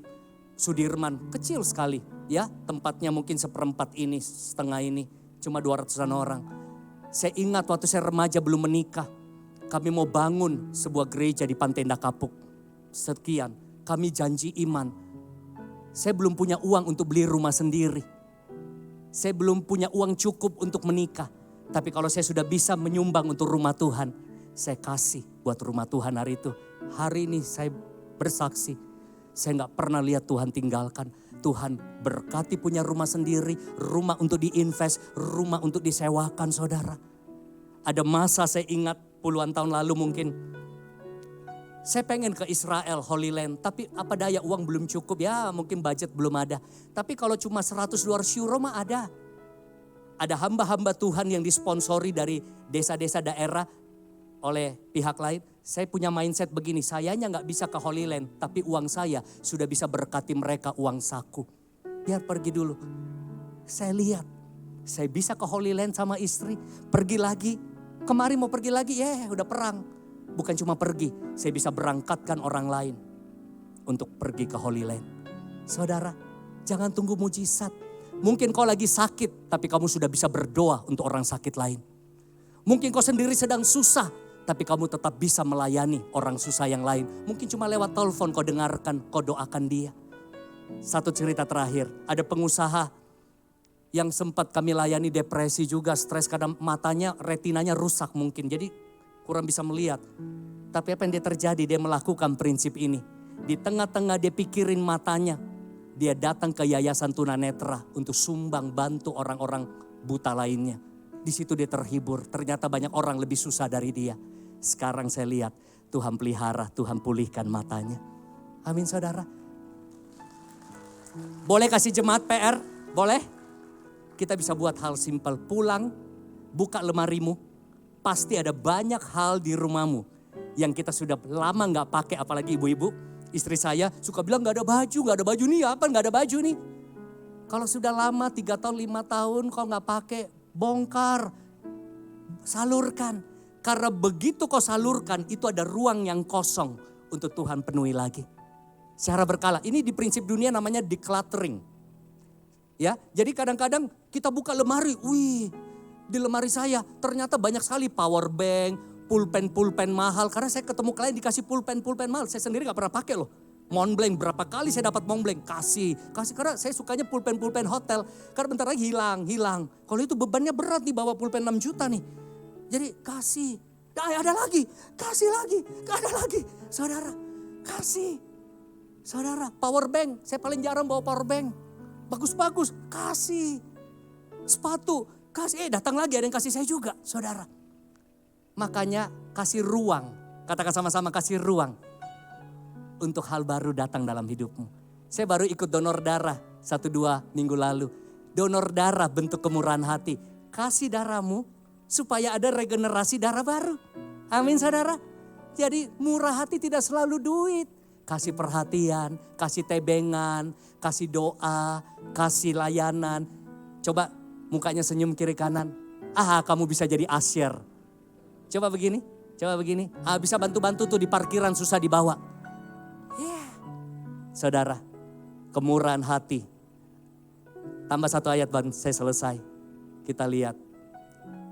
Sudirman, kecil sekali ya. Tempatnya mungkin 1/4 ini, setengah ini. Cuma 200-an orang. Saya ingat waktu saya remaja belum menikah. Kami mau bangun sebuah gereja di Pantenda Kapuk. Sekian, kami janji iman. Saya belum punya uang untuk beli rumah sendiri. Saya belum punya uang cukup untuk menikah. Tapi kalau saya sudah bisa menyumbang untuk rumah Tuhan, saya kasih buat rumah Tuhan hari itu. Hari ini saya bersaksi, saya gak pernah lihat Tuhan tinggalkan. Tuhan berkati punya rumah sendiri, rumah untuk diinvest, rumah untuk disewakan saudara. Ada masa saya ingat puluhan tahun lalu mungkin, saya pengen ke Israel, Holy Land. Tapi apa daya uang belum cukup, ya mungkin budget belum ada. Tapi kalau cuma 100-200 euro mah ada. Ada hamba-hamba Tuhan yang disponsori dari desa-desa daerah oleh pihak lain. Saya punya mindset begini, sayanya gak bisa ke Holy Land. Tapi uang saya sudah bisa berkati mereka uang saku. Biar pergi dulu. Saya lihat, saya bisa ke Holy Land sama istri. Pergi lagi, kemarin mau pergi lagi, udah perang. Bukan cuma pergi, saya bisa berangkatkan orang lain untuk pergi ke Holy Land. Saudara, jangan tunggu mujizat. Mungkin kau lagi sakit, tapi kamu sudah bisa berdoa untuk orang sakit lain. Mungkin kau sendiri sedang susah, tapi kamu tetap bisa melayani orang susah yang lain. Mungkin cuma lewat telepon kau dengarkan, kau doakan dia. Satu cerita terakhir, ada pengusaha yang sempat kami layani depresi juga, stres karena matanya, retinanya rusak mungkin. Jadi kurang bisa melihat. Tapi apa yang dia terjadi, dia melakukan prinsip ini. Di tengah-tengah dia pikirin matanya, dia datang ke yayasan tunanetra untuk sumbang bantu orang-orang buta lainnya. Di situ dia terhibur, ternyata banyak orang lebih susah dari dia. Sekarang saya lihat Tuhan pelihara, Tuhan pulihkan matanya. Amin saudara. Boleh kasih jemaat PR? Boleh? Kita bisa buat hal simpel. Pulang, buka lemarimu. Pasti ada banyak hal di rumahmu yang kita sudah lama gak pakai, apalagi ibu-ibu. Istri saya suka bilang gak ada baju nih, apa gak ada baju nih. Kalau sudah lama 3 tahun 5 tahun kau gak pakai, bongkar, salurkan. Karena begitu kau salurkan itu ada ruang yang kosong untuk Tuhan penuhi lagi. Secara berkala, ini di prinsip dunia namanya decluttering. Ya, jadi kadang-kadang kita buka lemari, wih di lemari saya ternyata banyak sekali power bank, pulpen mahal. Karena saya ketemu klien dikasih pulpen mahal. Saya sendiri gak pernah pakai loh. Montblanc, berapa kali saya dapat Montblanc. Kasih. Karena saya sukanya pulpen hotel. Karena bentar lagi hilang. Kalau itu bebannya berat nih bawa pulpen 6 juta nih. Jadi kasih. Ada lagi. Kasih lagi. Ada lagi. Saudara, kasih. Saudara, power bank. Saya paling jarang bawa power bank. Bagus-bagus. Kasih. Sepatu. Kasih. Datang lagi ada yang kasih saya juga. Saudara. Makanya kasih ruang Katakan sama-sama, kasih ruang untuk hal baru datang dalam hidupmu. Saya baru ikut donor darah 1-2 minggu lalu. Donor darah bentuk kemurahan hati. Kasih darahmu supaya ada regenerasi darah baru. Amin saudara. Jadi murah hati tidak selalu duit. Kasih perhatian, kasih tebengan, kasih doa, kasih layanan. Coba mukanya senyum kiri kanan. Kamu bisa jadi asyir. Coba begini. Bisa bantu-bantu tuh di parkiran susah dibawa. Saudara, kemurahan hati. Tambah 1 ayat Bang, saya selesai. Kita lihat.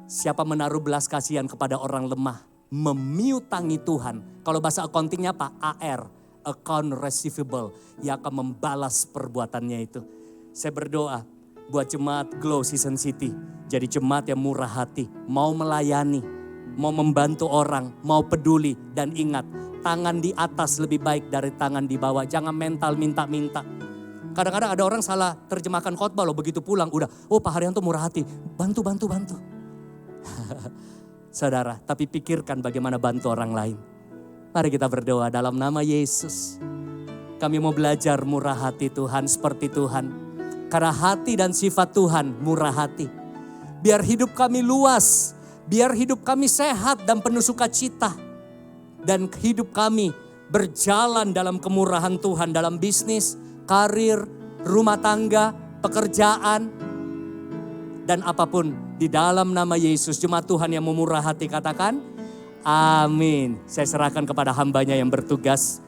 Siapa menaruh belas kasihan kepada orang lemah, memiutangi Tuhan. Kalau bahasa accountingnya apa? AR. Account receivable, yang akan membalas perbuatannya itu. Saya berdoa buat jemaat Glow Season City. Jadi jemaat yang murah hati, mau melayani, mau membantu orang, mau peduli. Dan ingat, tangan di atas lebih baik dari tangan di bawah. Jangan mental minta-minta. Kadang-kadang ada orang salah terjemahkan khotbah loh, begitu pulang udah, Pak Haryanto murah hati, bantu. Saudara, tapi pikirkan bagaimana bantu orang lain. Mari kita berdoa dalam nama Yesus. Kami mau belajar murah hati Tuhan seperti Tuhan. Karena hati dan sifat Tuhan murah hati. Biar hidup kami luas, biar hidup kami sehat dan penuh sukacita. Dan hidup kami berjalan dalam kemurahan Tuhan dalam bisnis, karir, rumah tangga, pekerjaan, dan apapun. Di dalam nama Yesus, jemaat Tuhan yang memurah hati katakan, amin. Saya serahkan kepada hambanya yang bertugas.